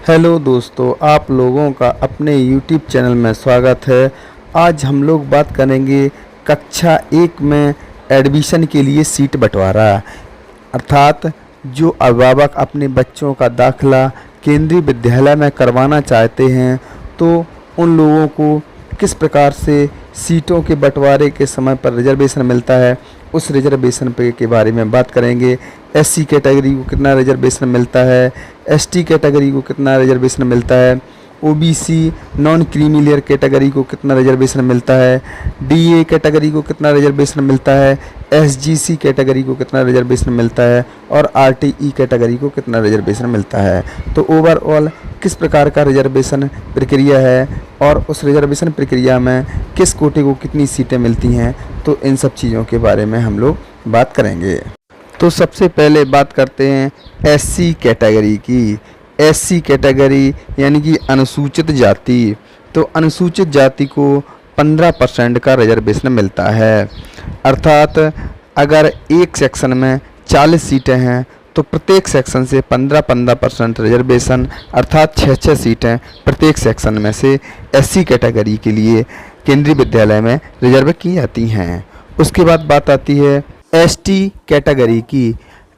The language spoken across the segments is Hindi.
हेलो दोस्तों, आप लोगों का अपने YouTube चैनल में स्वागत है। आज हम लोग बात करेंगे कक्षा 1 में एडमिशन के लिए सीट बंटवारा, अर्थात जो अभिभावक अपने बच्चों का दाखिला केंद्रीय विद्यालय में करवाना चाहते हैं तो उन लोगों को किस प्रकार से सीटों के बंटवारे के समय पर रिजर्वेशन मिलता है, उस रिजर्वेशन पे के बारे में बात करेंगे। एससी कैटेगरी को कितना रिजर्वेशन मिलता है, एसटी कैटेगरी को कितना रिजर्वेशन मिलता है, OBC non creamy layer category को कितना रिजर्वेशन मिलता है, डीए कैटेगरी को कितना रिजर्वेशन मिलता है, एसजीसी कैटेगरी को कितना रिजर्वेशन मिलता है और आरटीई कैटेगरी को कितना रिजर्वेशन मिलता है। तो ओवरऑल किस प्रकार का रिजर्वेशन प्रक्रिया है और उस रिजर्वेशन प्रक्रिया में किस कोटे को कितनी सीटें मिलती हैं, तो इन सब चीज़ों के बारे में हम लोग बात करेंगे। तो सबसे पहले बात करते हैं एससी कैटेगरी की। एससी कैटेगरी यानी कि अनुसूचित जाति। तो अनुसूचित जाति को 15% का रिजर्वेशन मिलता है, अर्थात अगर एक सेक्शन में 40 सीटें हैं तो प्रत्येक सेक्शन से 15% रिजर्वेशन, अर्थात 6 सीटें प्रत्येक सेक्शन में से एससी कैटेगरी के लिए केंद्रीय विद्यालय में रिजर्व की जाती हैं। उसके बाद बात आती है एसटी कैटेगरी की,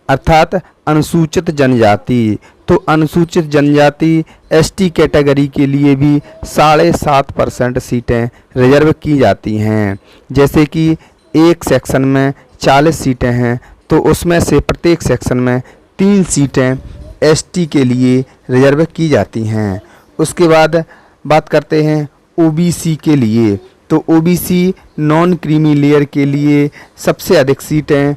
अर्थात अनुसूचित जनजाति। तो अनुसूचित जनजाति एसटी कैटेगरी के लिए भी 7.5% सीटें रिजर्व की जाती हैं। जैसे कि एक सेक्शन में 40 सीटें हैं तो उसमें से प्रत्येक सेक्शन में 3 सीटें एसटी के लिए रिजर्व की जाती हैं। उसके बाद बात करते हैं ओबीसी के लिए। तो ओबीसी नॉन क्रीमी लेयर के लिए सबसे अधिक सीटें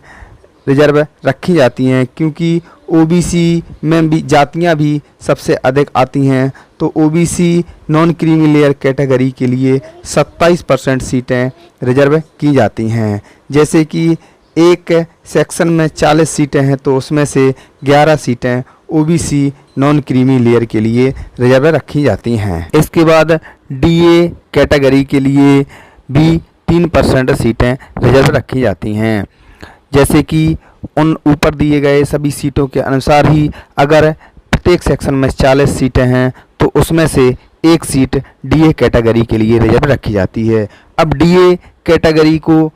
रिजर्व रखी जाती हैं, क्योंकि ओबीसी में भी जातियां भी सबसे अधिक आती हैं। तो OBC non creamy layer category के लिए 27% सीटें रिजर्व की जाती हैं। जैसे कि एक सेक्शन में 40 सीटें हैं तो उसमें से 11 सीटें ओबीसी नॉन क्रीमी लेयर के लिए रिजर्व रखी जाती हैं। इसके बाद डीए कैटेगरी के लिए भी 3% सीटें रिजर्व रखी जाती हैं। जैसे कि उन ऊपर दिए गए सभी सीटों के अनुसार ही अगर प्रत्येक सेक्शन में 40 सीटें हैं तो उसमें से एक सीट डीए कैटेगरी के लिए रिजर्व रखी जाती है। अब डीए कैटेगरी को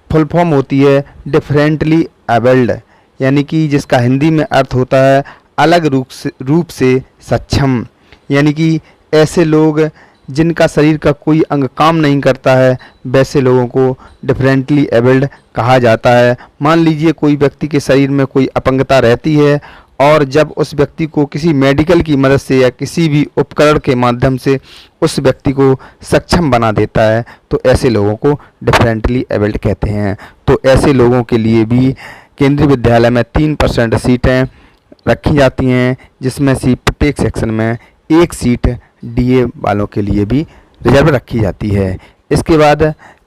फुल फॉर्म होती है डिफरेंटली एबल्ड, यानी कि जिसका हिंदी में अर्थ होता है अलग रूप से सक्षम, यानी कि ऐसे लोग जिनका शरीर का कोई अंग काम नहीं करता है वैसे लोगों को डिफरेंटली एबल्ड कहा जाता है। मान लीजिए कोई व्यक्ति के शरीर में कोई अपंगता रहती है और जब उस व्यक्ति को किसी मेडिकल की मदद से या किसी भी उपकरण के माध्यम से उस व्यक्ति को सक्षम बना देता है तो ऐसे लोगों को डिफरेंटली एबल्ड कहते हैं। तो ऐसे लोगों के लिए भी केंद्रीय विद्यालय में 3% सीटें रखी जाती हैं, जिसमें से प्रत्येक सेक्शन में एक सीट डीए वालों के लिए भी रिजर्व रखी जाती है। इसके बाद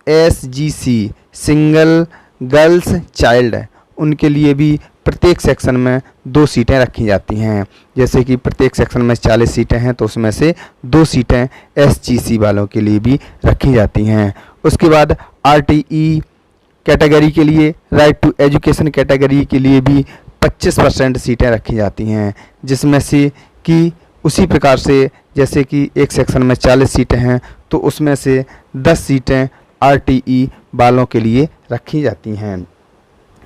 एसजीसी सिंगल गर्ल्स चाइल्ड, उनके लिए भी प्रत्येक सेक्शन में 2 सीटें रखी जाती हैं। जैसे कि प्रत्येक सेक्शन में 40 सीटें हैं तो उसमें से 2 सीटें एसजीसी वालों के लिए भी रखी जाती हैं। उसके बाद आरटीई कैटेगरी के लिए, राइट टू एजुकेशन कैटेगरी के लिए भी 25% सीटें रखी जाती हैं, जिसमें से कि उसी प्रकार से जैसे कि एक सेक्शन में 40 सीटें हैं तो उसमें से 10 सीटें आरटीई वालों के लिए रखी जाती हैं।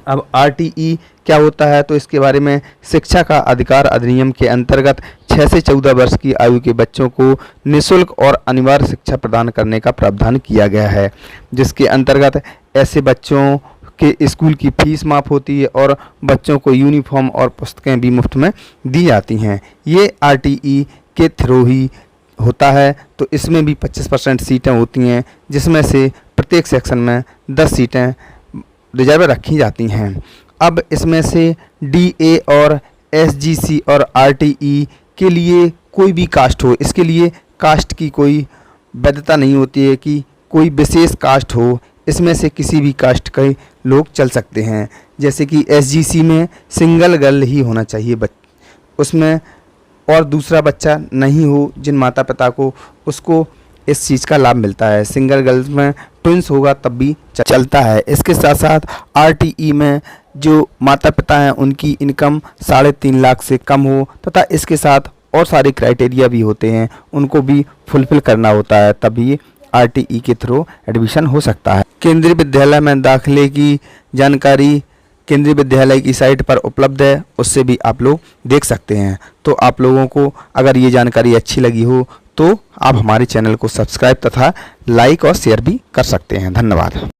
अब आरटीई क्या होता है तो इसके बारे में शिक्षा का अधिकार अधिनियम के अंतर्गत 6 से 14 वर्ष की आयु के बच्चों को निःशुल्क और अनिवार्य शिक्षा प्रदान करने का प्रावधान किया गया है, जिसके अंतर्गत ऐसे बच्चों के स्कूल की फीस माफ़ होती है और बच्चों को यूनिफॉर्म और पुस्तकें भी मुफ्त में दी जाती हैं। ये आरटीई के थ्रू ही होता है। तो इसमें भी 25% सीटें होती हैं, जिसमें से प्रत्येक सेक्शन में 10 सीटें रिजर्व रखी जाती हैं। अब इसमें से डीए और एसजीसी और आरटीई के लिए कोई भी कास्ट हो, इसके लिए कास्ट की कोई वैधता नहीं होती है कि कोई विशेष कास्ट हो, इसमें से किसी भी कास्ट के लोग चल सकते हैं। जैसे कि एसजीसी में सिंगल गर्ल ही होना चाहिए उसमें, और दूसरा बच्चा नहीं हो जिन माता पिता को, उसको इस चीज़ का लाभ मिलता है। सिंगल गर्ल्स में ट्विंस होगा तब भी चलता है। इसके साथ साथ आरटीई में जो माता पिता हैं उनकी इनकम 3.5 लाख से कम हो तथा इसके साथ और सारे क्राइटेरिया भी होते हैं, उनको भी फुलफ़िल करना होता है, तभी आरटीई के थ्रू एडमिशन हो सकता है। केंद्रीय विद्यालय में दाखिले की जानकारी केंद्रीय विद्यालय की साइट पर उपलब्ध है, उससे भी आप लोग देख सकते हैं। तो आप लोगों को अगर ये जानकारी अच्छी लगी हो तो आप हमारे चैनल को सब्सक्राइब तथा लाइक और शेयर भी कर सकते हैं। धन्यवाद।